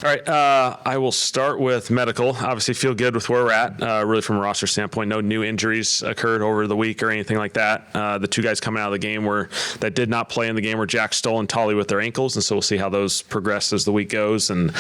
All right, I will start with medical. Obviously, feel good with where we're at, really from a roster standpoint. No new injuries occurred over the week or anything like that. The two guys coming out of the game that did not play in the game were Jack Stoll and Tolly with their ankles, and so we'll see how those progress as the week goes. And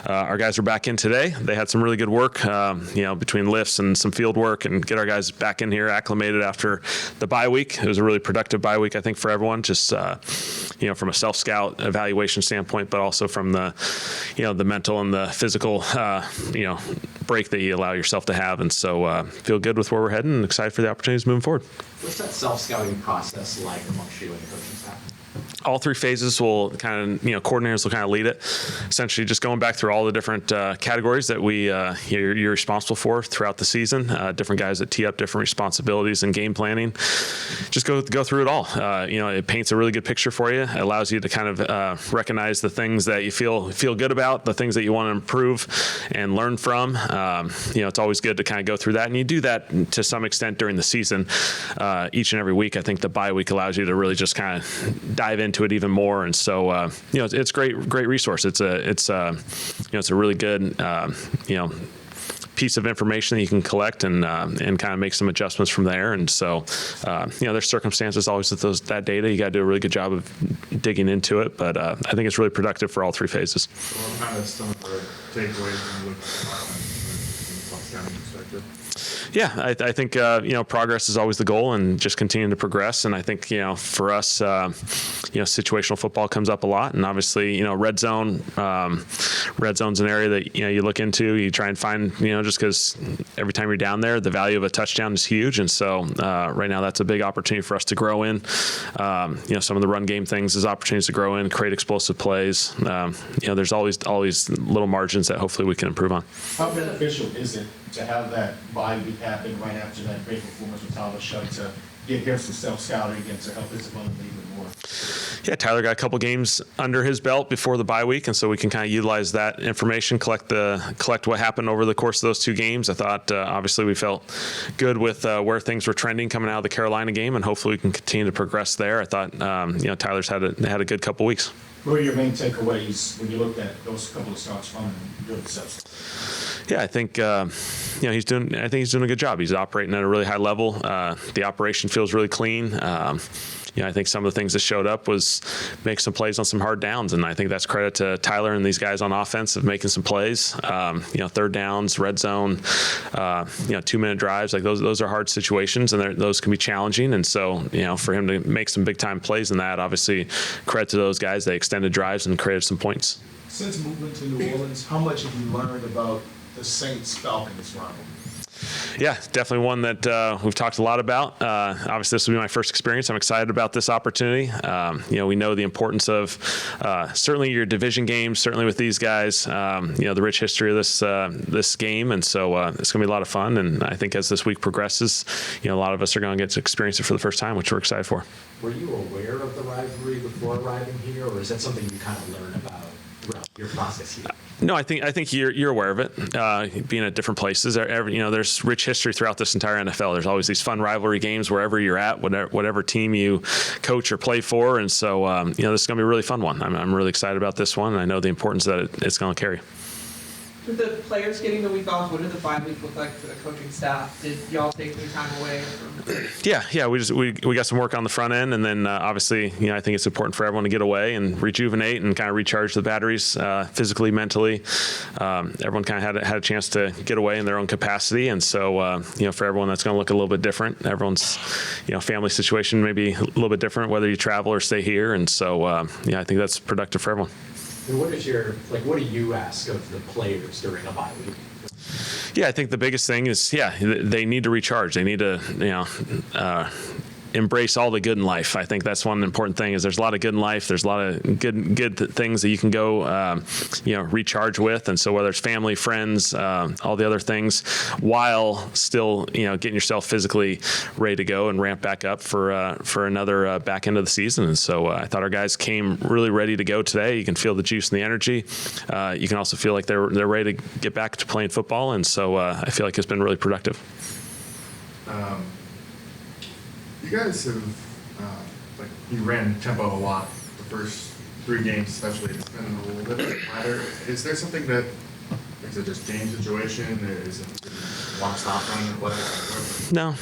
our guys are back in today. They had some really good work, between lifts and some field work, and get our guys back in here acclimated after the bye week. It was a really productive bye week, I think, for everyone, just from a self-scout evaluation standpoint, but also from the mental and the physical, break that you allow yourself to have. And so feel good with where we're heading and excited for the opportunities moving forward. What's that self-scouting process like amongst you and the coaching staff? All three phases will coordinators will kind of lead it. Essentially just going back through all the different categories that you're responsible for throughout the season, different guys that tee up different responsibilities and game planning. Just go through it all. It paints a really good picture for you. It allows you to kind of recognize the things that you feel good about, the things that you want to improve and learn from. It's always good to kind of go through that, and you do that to some extent during the season. Each and every week, I think the bye week allows you to really just kind of dive into it even more, and so it's great resource. It's a really good piece of information that you can collect and kind of make some adjustments from there. And so there's circumstances always with that data. You got to do a really good job of digging into it, but I think it's really productive for all three phases. So what kind of some of the takeaways when you look at the from a scouting perspective? Yeah, I think progress is always the goal, and just continuing to progress. And I think for us, situational football comes up a lot, and obviously red zone's an area that you look into. You try and find just because every time you're down there, the value of a touchdown is huge, and so right now that's a big opportunity for us to grow in. Some of the run game things is opportunities to grow in, create explosive plays. There's always little margins that hopefully we can improve on. How beneficial is it to have that bye week happen right after that great performance with Tyler Shutt to get here some self-scouting and to help his development even more? Yeah, Tyler got a couple games under his belt before the bye week, and so we can kind of utilize that information, collect what happened over the course of those two games. I thought obviously we felt good with where things were trending coming out of the Carolina game, and hopefully we can continue to progress there. I thought Tyler's had a good couple weeks. What are your main takeaways when you looked at those couple of starts from him during the substance? Yeah, I think he's doing a good job. He's operating at a really high level. The operation feels really clean. I think some of the things that showed up was make some plays on some hard downs, and I think that's credit to Tyler and these guys on offense of making some plays. Third downs, red zone, 2-minute drives, like those are hard situations, and those can be challenging. And so, for him to make some big time plays in that, obviously, credit to those guys. They extended drives and created some points. Since moving to New Orleans, how much have you learned about the Saints-Falcons rivalry? Yeah, definitely one that we've talked a lot about. Obviously, this will be my first experience. I'm excited about this opportunity. We know the importance of certainly your division games, certainly with these guys, the rich history of this game. And so it's going to be a lot of fun. And I think as this week progresses, a lot of us are going to get to experience it for the first time, which we're excited for. Were you aware of the rivalry before arriving here, or is that something you kind of learn about throughout your process here? No, I think you're aware of it. Being at different places, there's rich history throughout this entire NFL. There's always these fun rivalry games wherever you're at, whatever team you coach or play for, and so this is going to be a really fun one. I'm really excited about this one, and I know the importance that it's going to carry. With the players getting the week off, what did the bye week look like for the coaching staff? Did y'all take any time away from? Yeah, we got some work on the front end, and then obviously, I think it's important for everyone to get away and rejuvenate and kind of recharge the batteries physically, mentally. Everyone kind of had a chance to get away in their own capacity, and so for everyone that's going to look a little bit different. Everyone's family situation may be a little bit different whether you travel or stay here, and so I think that's productive for everyone. And what do you ask of the players during a bye week? Yeah, I think the biggest thing is, they need to recharge. They need to, embrace all the good in life. I think that's one important thing. Is there's a lot of good in life. There's a lot of good things that you can go, recharge with. And so whether it's family, friends, all the other things, while still, getting yourself physically ready to go and ramp back up for another back end of the season. And so I thought our guys came really ready to go today. You can feel the juice and the energy. You can also feel like they're ready to get back to playing football. And so I feel like it's been really productive. You guys have, you ran tempo a lot the first 3 games especially, it's been a little bit lighter. Is there something that, is it just game situation? Is it one stop run or what? No,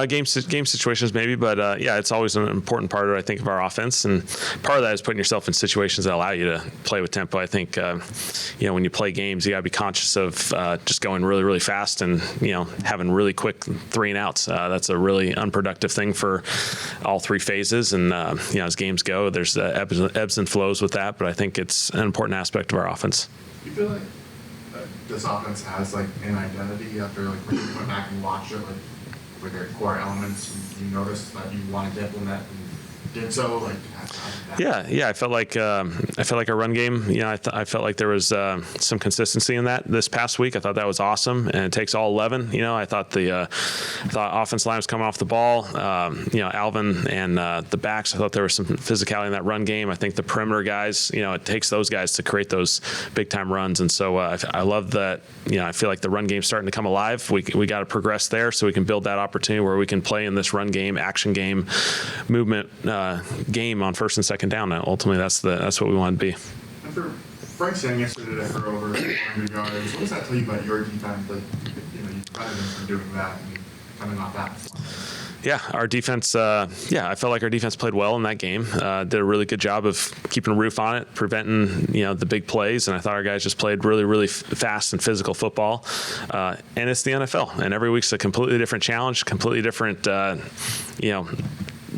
game situations maybe, but yeah, it's always an important part, I think, of our offense, and part of that is putting yourself in situations that allow you to play with tempo. I think when you play games, you got to be conscious of just going really, really fast and having really quick 3 and outs. That's a really unproductive thing for all 3 phases, and as games go, there's ebbs and flows with that. But I think it's an important aspect of our offense. You feel like this offense has like an identity after like when you went back and watched it, like were there core elements you noticed that you wanted to implement and did so? Like Yeah. I felt like our run game. I felt like there was some consistency in that this past week. I thought that was awesome, and it takes all 11. I thought the offense line was coming off the ball. Alvin and the backs. I thought there was some physicality in that run game. I think the perimeter guys. It takes those guys to create those big time runs, and so I love that. I feel like the run game's starting to come alive. We got to progress there so we can build that opportunity where we can play in this run game, action game, movement game on first and second down. Ultimately, that's what we want to be. After Frank saying yesterday that for over 100 yards, what does that tell you about your defense? Like, you prevented them from doing that and coming off that. Yeah, our defense. I felt like our defense played well in that game. Did a really good job of keeping a roof on it, preventing the big plays, and I thought our guys just played really, really fast and physical football. And it's the NFL, and every week's a completely different challenge, completely different.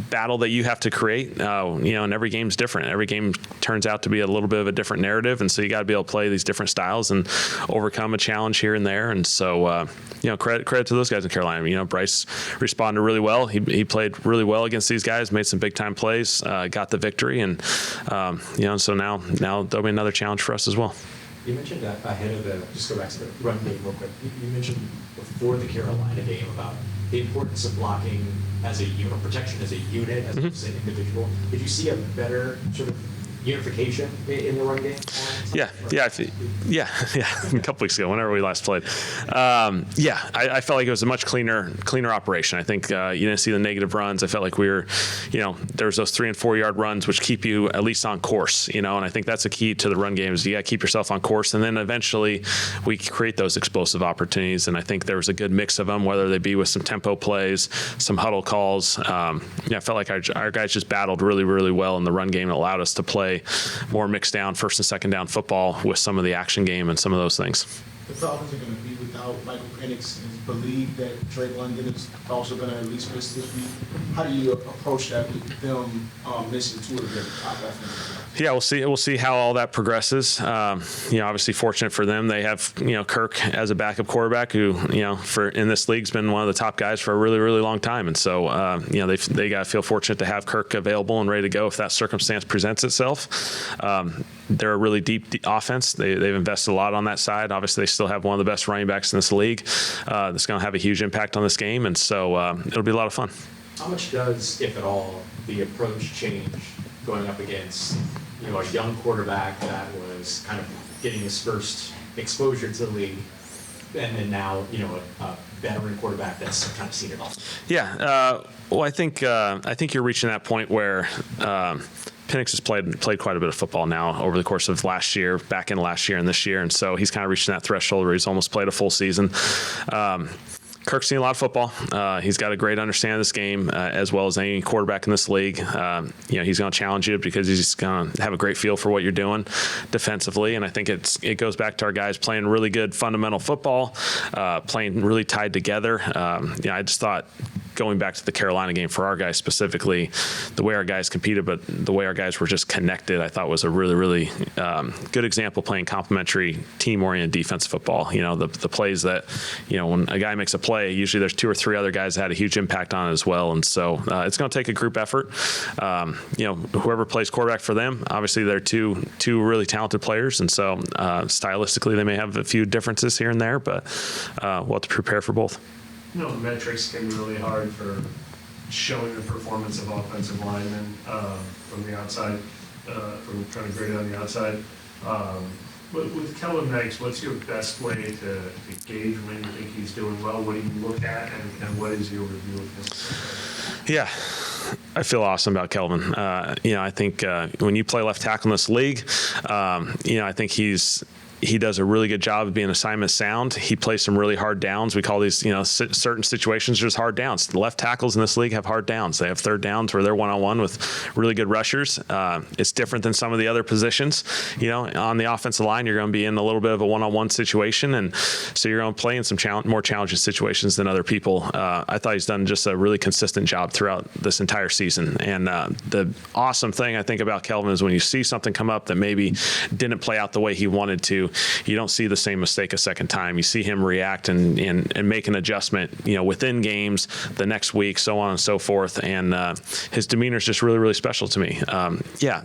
Battle that you have to create, and every game's different. Every game turns out to be a little bit of a different narrative, and so you got to be able to play these different styles and overcome a challenge here and there. And so, credit to those guys in Carolina. Bryce responded really well. He played really well against these guys, made some big time plays, got the victory, and so now there'll be another challenge for us as well. You mentioned that ahead of just go back to the run game real quick. You mentioned before the Carolina game about the importance of blocking as a unit, protection as a unit, as opposed to an individual. Did you see a better sort of unification in the run game? Yeah. A couple weeks ago, whenever we last played. I felt like it was a much cleaner operation. I think you didn't see the negative runs. I felt like we were, there was those 3 and 4 yard runs, which keep you at least on course, and I think that's a key to the run game is you got to keep yourself on course. And then eventually we create those explosive opportunities. And I think there was a good mix of them, whether they be with some tempo plays, some huddle calls. I felt like our guys just battled really, really well in the run game and allowed us to play more mixed down first and second down football with some of the action game and some of those things. The Falcons are going to be without Michael Penix, and it's believed that Drake London is also going to at least miss this week. How do you approach that with them missing 2 of their top offensive? Yeah, we'll see how all that progresses. Obviously fortunate for them. They have, Kirk as a backup quarterback who, for in this league's been one of the top guys for a really, really long time. And so, they got to feel fortunate to have Kirk available and ready to go if that circumstance presents itself. They're a really deep offense. They've invested a lot on that side. Obviously, they still have one of the best running backs in this league. That's going to have a huge impact on this game. And so it'll be a lot of fun. How much does, if at all, the approach change going up against a young quarterback that was kind of getting his first exposure to the league, and then now a veteran quarterback that's kind of seen it all? Yeah, well, I think you're reaching that point where Penix has played quite a bit of football now over the course of last year, back in last year and this year, and so he's kind of reaching that threshold where he's almost played a full season. Kirk's seen a lot of football. He's got a great understanding of this game, as well as any quarterback in this league. He's going to challenge you because he's going to have a great feel for what you're doing defensively. And I think it goes back to our guys playing really good fundamental football, playing really tied together. I just thought going back to the Carolina game for our guys specifically, the way our guys competed, but the way our guys were just connected, I thought was a really, really good example playing complementary, team-oriented defense football. The plays that, when a guy makes a play, usually there's 2 or 3 other guys that had a huge impact on it as well. And so it's going to take a group effort. Whoever plays quarterback for them, obviously they're two really talented players. And so stylistically, they may have a few differences here and there, but we'll have to prepare for both. Metrics can be really hard for showing the performance of offensive linemen from the outside, from trying to grade it on the outside. With Kellen Meggs, what's your best way to gauge when you think he's doing well? What do you look at, and what is your review of him? Yeah, I feel awesome about Kelvin. I think when you play left tackle in this league, I think he does a really good job of being assignment sound. He plays some really hard downs. We call these, certain situations just hard downs. The left tackles in this league have hard downs. They have third downs where they're one-on-one with really good rushers. It's different than some of the other positions. On the offensive line, you're going to be in a little bit of a one-on-one situation, and so you're going to play in some more challenging situations than other people. I thought he's done just a really consistent job throughout this entire season. And the awesome thing I think about Kelvin is when you see something come up that maybe didn't play out the way he wanted to, you don't see the same mistake a second time. You see him react and make an adjustment, within games, the next week, so on and so forth. And his demeanor is just really, really special to me.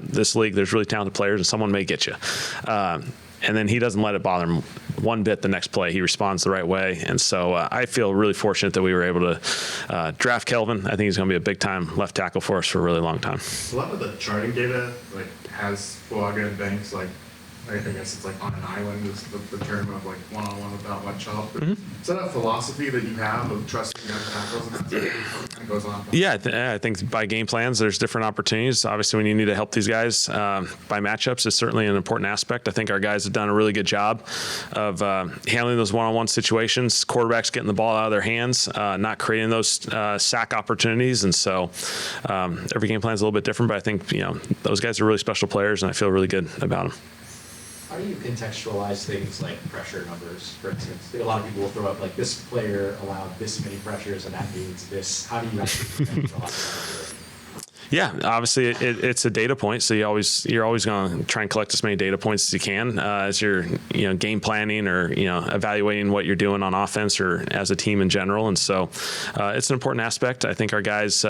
This league, there's really talented players, and someone may get you. And then he doesn't let it bother him one bit the next play. He responds the right way. And so I feel really fortunate that we were able to draft Kelvin. I think he's going to be a big-time left tackle for us for a really long time. A lot of the charting data has Fuaga and Banks I guess it's on an island is the term of one-on-one without much help. Mm-hmm. Is that a philosophy that you have of trusting young tackles, and that's what kind of goes on? Yeah, I think by game plans, there's different opportunities. Obviously, when you need to help these guys by matchups is certainly an important aspect. I think our guys have done a really good job of handling those one-on-one situations, quarterbacks getting the ball out of their hands, not creating those sack opportunities. And so every game plan is a little bit different, but I think, those guys are really special players, and I feel really good about them. How do you contextualize things like pressure numbers, for instance? A lot of people will throw up this player allowed this many pressures and that means this. How do you actually contextualize that? Yeah, obviously it's a data point, so you're always going to try and collect as many data points as you can as you're game planning or evaluating what you're doing on offense or as a team in general. And so it's an important aspect. I think our guys.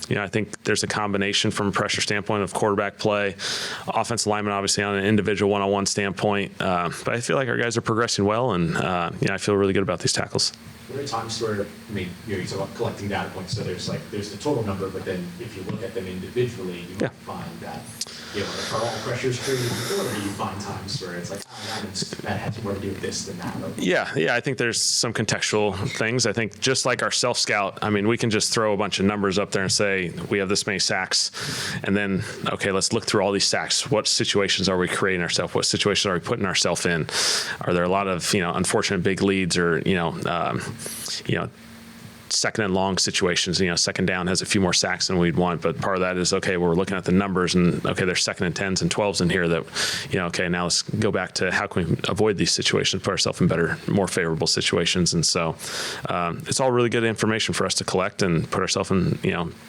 I think there's a combination from a pressure standpoint of quarterback play, offensive lineman obviously on an individual one-on-one standpoint. But I feel like our guys are progressing well, and I feel really good about these tackles. There are times where, you talk about collecting data points, so there's the total number, but then if you look at them individually, you might find that, are all pressures created before, or you find times where it's that has more to do with this than that? Yeah, I think there's some contextual things. I think just like our self-scout, we can just throw a bunch of numbers up there and say, we have this many sacks, and then, okay, let's look through all these sacks. What situations are we creating ourselves? What situations are we putting ourselves in? Are there a lot of, unfortunate big leads or, second and long situations, second down has a few more sacks than we'd want, but part of that is, okay, we're looking at the numbers and, okay, there's second and 10s and 12s in here that, okay, now let's go back to how can we avoid these situations, put ourselves in better, more favorable situations. And so it's all really good information for us to collect and put ourselves in,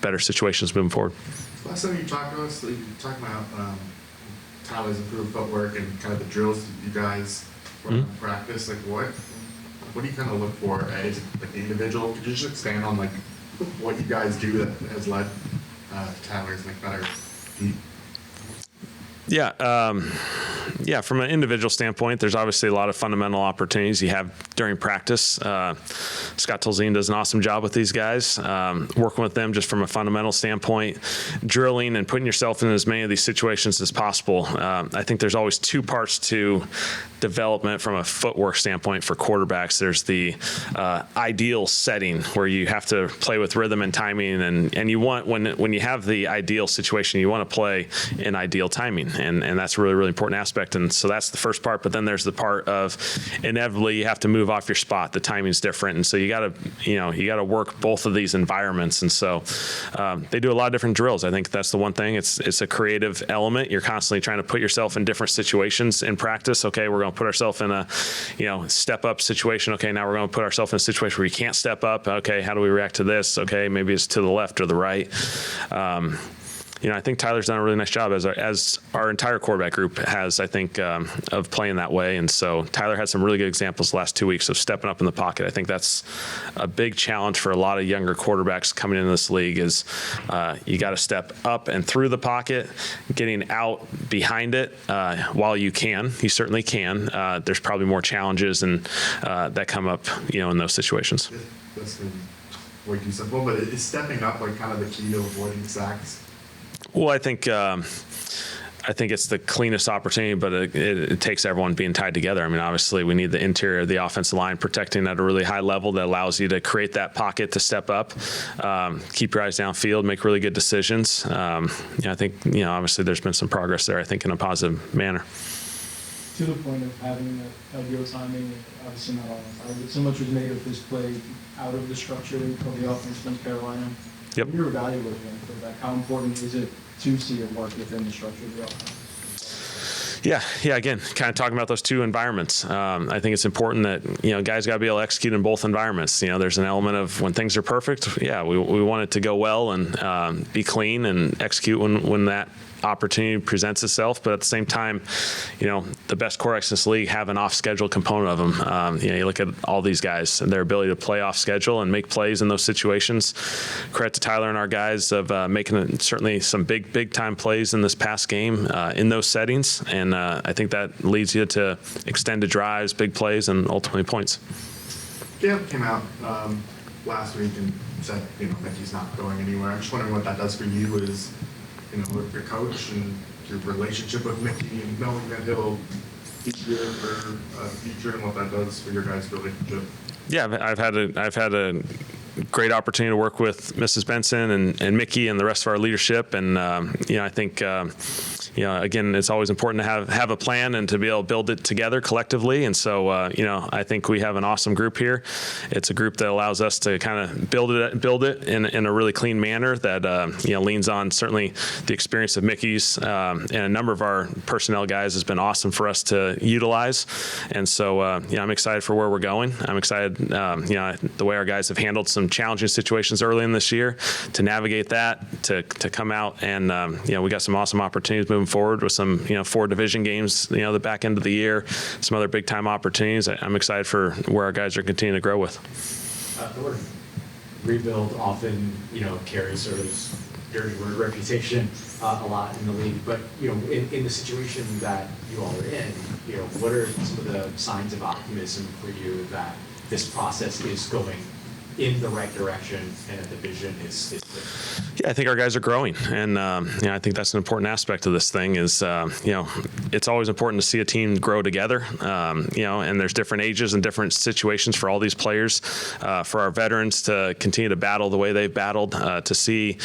better situations moving forward. Last time you talked to us, you talked about Tyler's improved footwork and kind of the drills that you guys run in practice. What do you kind of look for as the individual? Could you just expand on what you guys do that has led to Tyler's better deep? Yeah, from an individual standpoint, there's obviously a lot of fundamental opportunities you have during practice. Scott Tolzien does an awesome job with these guys, working with them just from a fundamental standpoint, drilling and putting yourself in as many of these situations as possible. I think there's always two parts to development from a footwork standpoint for quarterbacks. There's the ideal setting where you have to play with rhythm and timing, and you want, when you have the ideal situation, you want to play in ideal timing, and that's a really, really important aspect. And so that's the first part, but then there's the part of inevitably you have to move off your spot. The timing's different, and so you got to work both of these environments. And so they do a lot of different drills. I think that's the one thing. It's a creative element. You're constantly trying to put yourself in different situations in practice. Okay, we're going to put ourselves in a step up situation. Okay, now we're going to put ourselves in a situation where you can't step up. Okay, how do we react to this? Okay, maybe it's to the left or the right. I think Tyler's done a really nice job, as our entire quarterback group has, I think, of playing that way. And so Tyler had some really good examples the last 2 weeks of stepping up in the pocket. I think that's a big challenge for a lot of younger quarterbacks coming into this league is you got to step up and through the pocket, getting out behind it while you can. You certainly can. There's probably more challenges and that come up, in those situations. That's way too simple, but is stepping up kind of the key to avoiding sacks? Well, I think I think it's the cleanest opportunity, but it takes everyone being tied together. I mean, obviously, we need the interior of the offensive line protecting at a really high level that allows you to create that pocket to step up, keep your eyes downfield, make really good decisions. I think, obviously, there's been some progress there, I think, in a positive manner. To the point of having ideal timing, obviously not all the time, but so much was made of this play out of the structure of the offense against Carolina. Yep. When you're evaluating them for that, how important is it to see it work within the structure of the offense? Yeah. Again, kind of talking about those two environments. I think it's important that, guys got to be able to execute in both environments. There's an element of when things are perfect, we want it to go well and be clean and execute when that opportunity presents itself, but at the same time, the best quarterbacks in this league have an off-schedule component of them. You look at all these guys and their ability to play off schedule and make plays in those situations. Credit to Tyler and our guys of making certainly some big time plays in this past game in those settings, and I think that leads you to extended drives, big plays, and ultimately points. Caleb came out last week and said, that he's not going anywhere. I'm just wondering what that does for you as with your coach and your relationship with Mickey and knowing that he'll be here for a future and what that does for your guys' relationship. Yeah, I've had a great opportunity to work with Mrs. Benson and Mickey and the rest of our leadership, and I think again, it's always important to have a plan and to be able to build it together collectively. And so I think we have an awesome group here. It's a group that allows us to kind of build it in a really clean manner that leans on certainly the experience of Mickey's and a number of our personnel guys has been awesome for us to utilize. And so I'm excited for where we're going. I'm excited the way our guys have handled some challenging situations early in this year to navigate that, to come out and we got some awesome opportunities moving forward with some 4 division games the back end of the year, some other big time opportunities. I'm excited for where our guys are continuing to grow with. The word rebuild often carries sort of dirty word reputation a lot in the league, but in the situation that you all are in, what are some of the signs of optimism for you that this process is going in the right direction and that the vision is clear? Yeah, I think our guys are growing, and I think that's an important aspect of this thing. Is it's always important to see a team grow together. And there's different ages and different situations for all these players. For our veterans to continue to battle the way they've battled, to see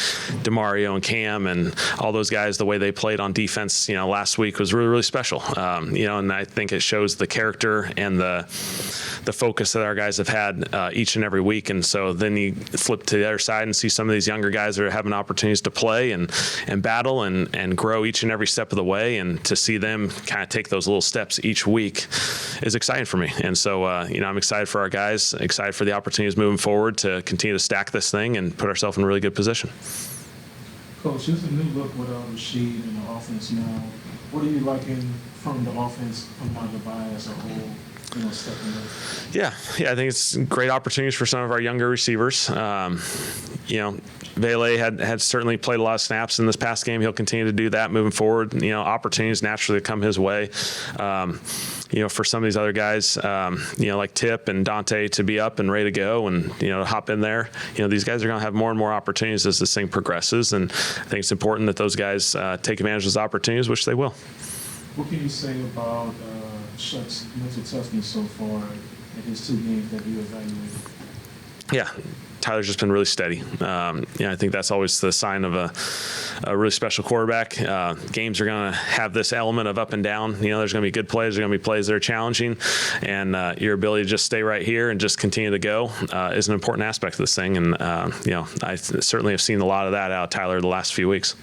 DeMario and Cam and all those guys the way they played on defense, last week was really special. And I think it shows the character and the focus that our guys have had each and every week. And so then you flip to the other side and see some of these younger guys that are having opportunities to play and battle and grow each and every step of the way, and to see them kind of take those little steps each week is exciting for me. And so I'm excited for our guys, excited for the opportunities moving forward to continue to stack this thing and put ourselves in a really good position. Coach, there's a new look with Rashid and the offense now. What are you liking from the offense from Rivalry as a whole? Yeah, I think it's great opportunities for some of our younger receivers. Vele had certainly played a lot of snaps in this past game. He'll continue to do that moving forward. Opportunities naturally come his way. For some of these other guys, like Tip and Dante to be up and ready to go and, hop in there. These guys are going to have more and more opportunities as this thing progresses. And I think it's important that those guys take advantage of those opportunities, which they will. What can you say about Shuck's mental toughness so far in his 2 games that you evaluated? Yeah, Tyler's just been really steady. I think that's always the sign of a really special quarterback. Games are going to have this element of up and down. There's going to be good plays. There's going to be plays that are challenging. And your ability to just stay right here and just continue to go is an important aspect of this thing. And, I certainly have seen a lot of that out of Tyler the last few weeks.